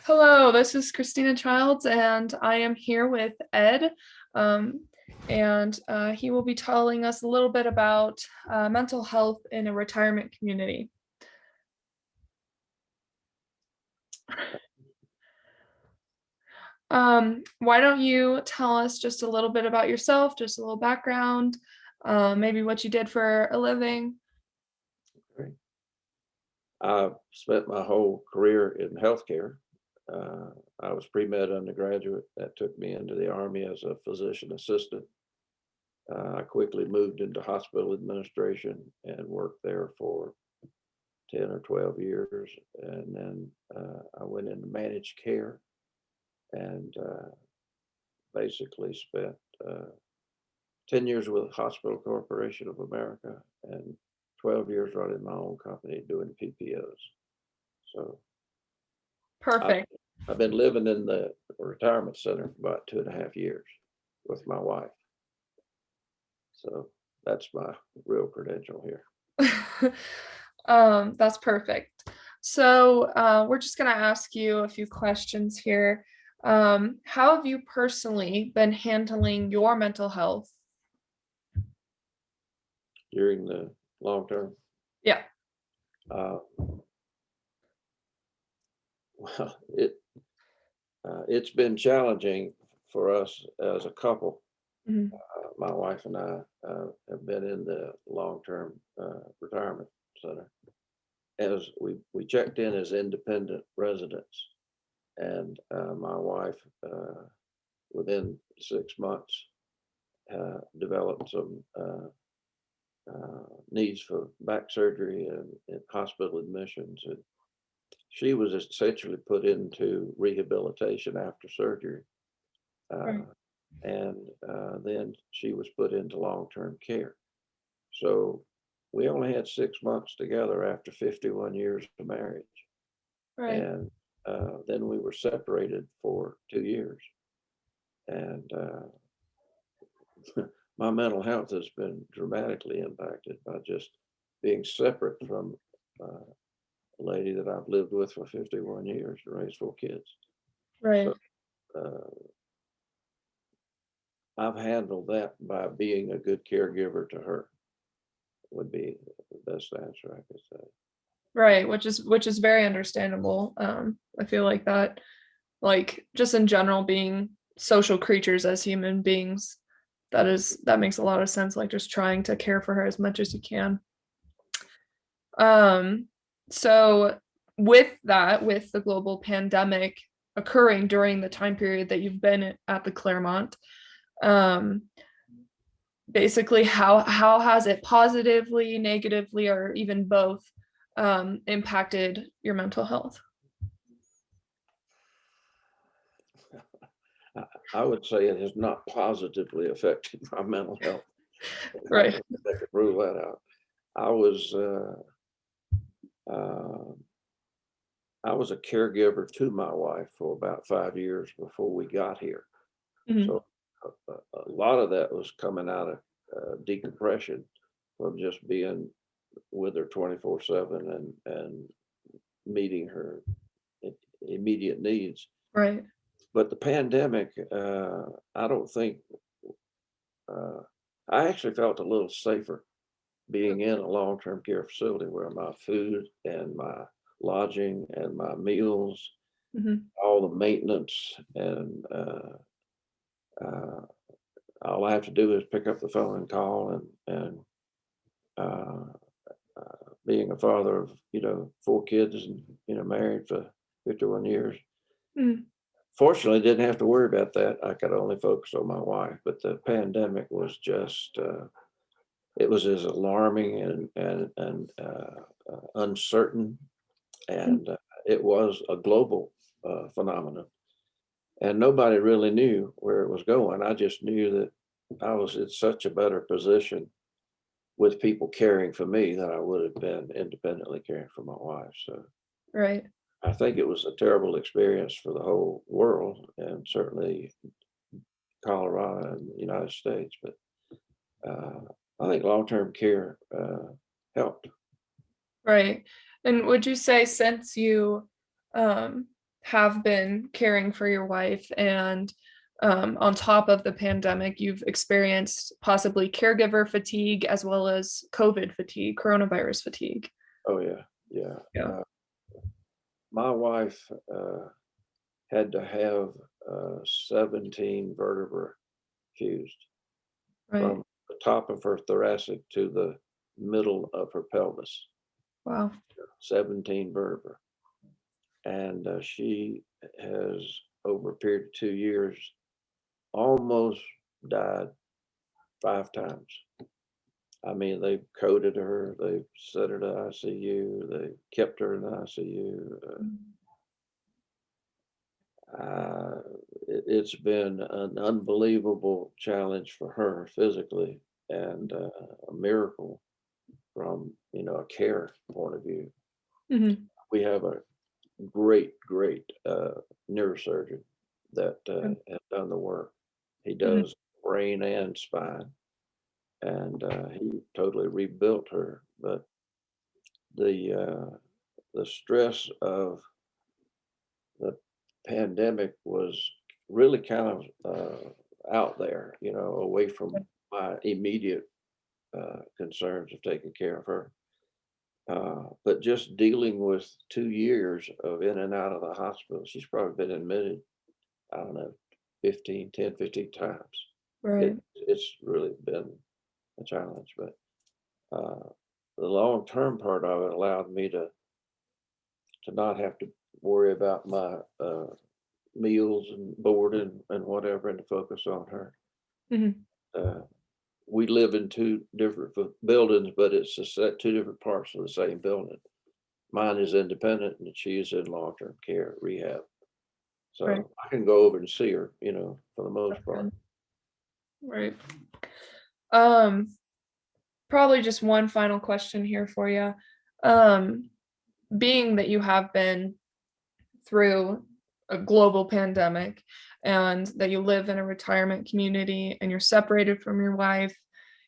Hello, this is Christina Childs, and I am here with Ed. Um, and he will be telling us a little bit about mental health in a retirement community. Why don't you tell us just a little bit about yourself, just a little background, maybe what you did for a living? Great. I've spent my whole career in healthcare. I was pre-med undergraduate. That took me into the Army as a physician assistant. I quickly moved into hospital administration and worked there for 10 or 12 years. And then I went into managed care and basically spent 10 years with Hospital Corporation of America and 12 years running my own company doing PPOs. So I've, Perfect. I've been living in the retirement center for about 2.5 years with my wife. So that's my real credential here. That's perfect. So we're just going to ask you a few questions here. How have you personally been handling your mental health? During the long term, Yeah. uh, well, it's been challenging for us as a couple. Mhm. My wife and I have been in the long term retirement center as we checked in as independent residents, and my wife within 6 months developed some needs for back surgery and hospital admissions. And she was essentially put into rehabilitation after surgery. Uh, Right. and then she was put into long term care. So we only had 6 months together after 51 years of marriage. Right. And then we were separated for 2 years. And my mental health has been dramatically impacted by just being separate from a lady that I've lived with for 51 years and raised 4 kids. So Right. uh, I've handled that by being a good caregiver to her, would be the best answer I could say. Right. Which is very understandable. I feel like that, like just in general, being social creatures as human beings, that makes a lot of sense. Like just trying to care for her as much as you can. Um, so with the global pandemic occurring during the time period that you've been at the Clermont, um, basically how has it positively, negatively, or even both impacted your mental health? I would say it has not positively affected my mental health. I Right. think I could rule that out. I was uh, I was a caregiver to my wife for about 5 years before we got here. Mhm. So a lot of that was coming out of decompression from just being with her 24/7 and meeting her immediate needs. Right. But the pandemic, I don't think uh, I actually felt a little safer being in a long-term care facility where my food and my lodging and my meals, Mhm. all the maintenance, and uh, all I have to do is pick up the phone and call. And uh, being a father of 4 kids and married for 51 years, Mhm. fortunately didn't have to worry about that. I could only focus on my wife. But the pandemic was just it was as alarming and uncertain, and it was a global phenomenon, and nobody really knew where it was going. I just knew that I was in such a better position with people caring for me than I would have been independently caring for my wife. So Right. I think it was a terrible experience for the whole world and certainly Colorado and the United States. But uh, I think long-term care helped. Right. And would you say since you um have been caring for your wife, and on top of the pandemic, you've experienced possibly caregiver fatigue as well as COVID fatigue, coronavirus fatigue. Oh yeah, yeah. Yeah. My wife had to have 17 vertebrae fused Right. from the top of her thoracic to the middle of her pelvis. Wow. 17 vertebrae. And she has, over a period of 2 years, almost died 5 times. I mean, they've coded her, they've set her to ICU, they kept her in the ICU. Uh, it's been an unbelievable challenge for her physically, and a miracle from a care point of view. Mhm. We have a great neurosurgeon that has done the work. He Mhm. does brain and spine, and he totally rebuilt her. But the the stress of the pandemic was really kind of out there, away from my immediate concerns of taking care of her. But just dealing with 2 years of in and out of the hospital, she's probably been admitted, I don't know, 15 times. Right. It's really been a challenge, but uh, the long-term part of it allowed me to not have to worry about my meals and board and whatever, and to focus on her. Mhm. Uh, we live in two different buildings, but it's two different parts of the same building. Mine is independent, and she's in long-term care rehab. Right. So I can go over and see her, for the most That's part. good. Right. Um, Probably just one final question here for you. Um, Being that you have been through a global pandemic and that you live in a retirement community and you're separated from your wife,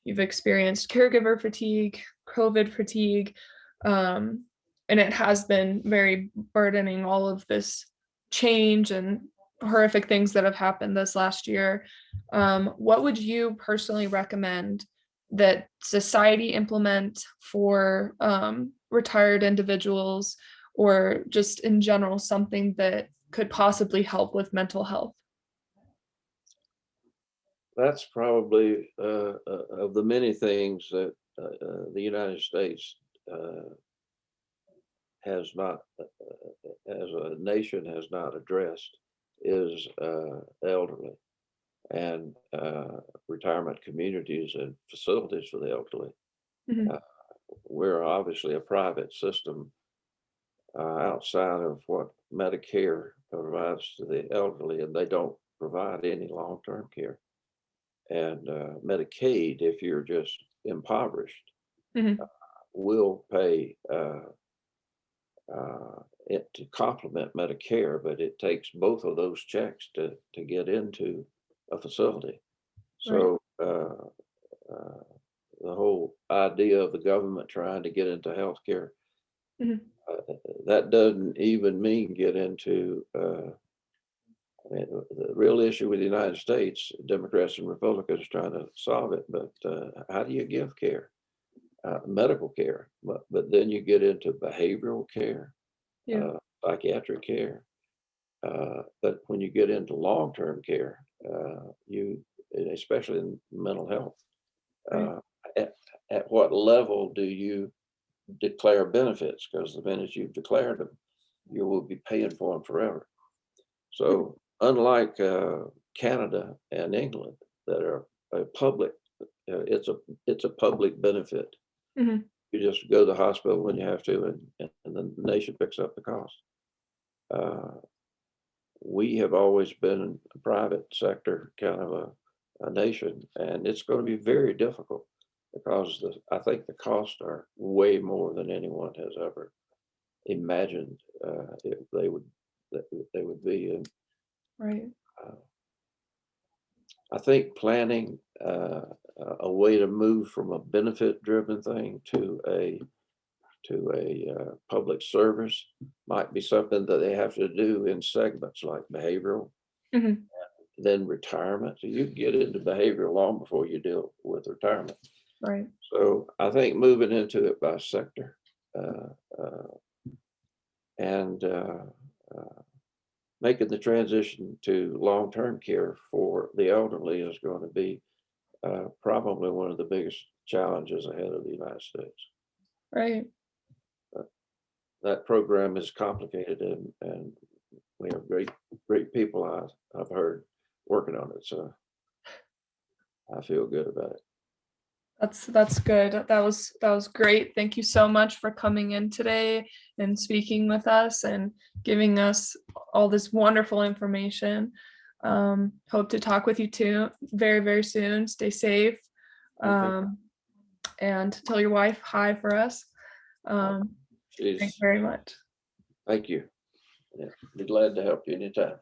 you've experienced caregiver fatigue, COVID fatigue, um, and it has been very burdening, all of this change and horrific things that have happened this last year. What would you personally recommend that society implement for retired individuals, or just in general something that could possibly help with mental health? That's probably of the many things that the United States uh, has not, as a nation, has not addressed, is elderly and retirement communities and facilities for the elderly. Uh, Mhm. we're obviously a private system outside of what Medicare provides to the elderly, and they don't provide any long-term care. And Medicaid, if you're just impoverished, Mhm. will pay it to complement Medicare, but it takes both of those checks to get into a facility. Right. So uh, the whole idea of the government trying to get into healthcare, Mhm. that doesn't even mean get into. I mean, the real issue with the United States, Democrats and Republicans trying to solve it, but how do you give care? Medical care, but then you get into behavioral care, Yeah. psychiatric care. But when you get into long-term care, especially in mental health, Right. uh, at, at what level do you declare benefits? Because the minute you've declared them, you will be paying for them forever. Mhm. So unlike Canada and England, that are a public, it's a public benefit. Mhm. You just go to the hospital when you have to, and the nation picks up the cost. Uh, we have always been a private sector kind of a nation, and it's going to be very difficult because I think the costs are way more than anyone has ever imagined if that they would be. And Right. uh, I think planning a way to move from a benefit driven thing to a to a public service might be something that they have to do in segments like behavioral, Mhm. then retirement. So you can get into behavioral long before you deal with retirement. Right. So I think moving into it by sector uh, uh, and making the transition to long-term care for the elderly is going to be probably one of the biggest challenges ahead of the United States. Right. That program is complicated, and we have great people I've heard working on it. So I feel good about it. That's good. That was great. Thank you so much for coming in today and speaking with us and giving us all this wonderful information. Hope to talk with you too very, very soon. Stay safe. Okay. And tell your wife hi for us. Thanks She's, very much. thank you. Yeah, be glad to help you anytime.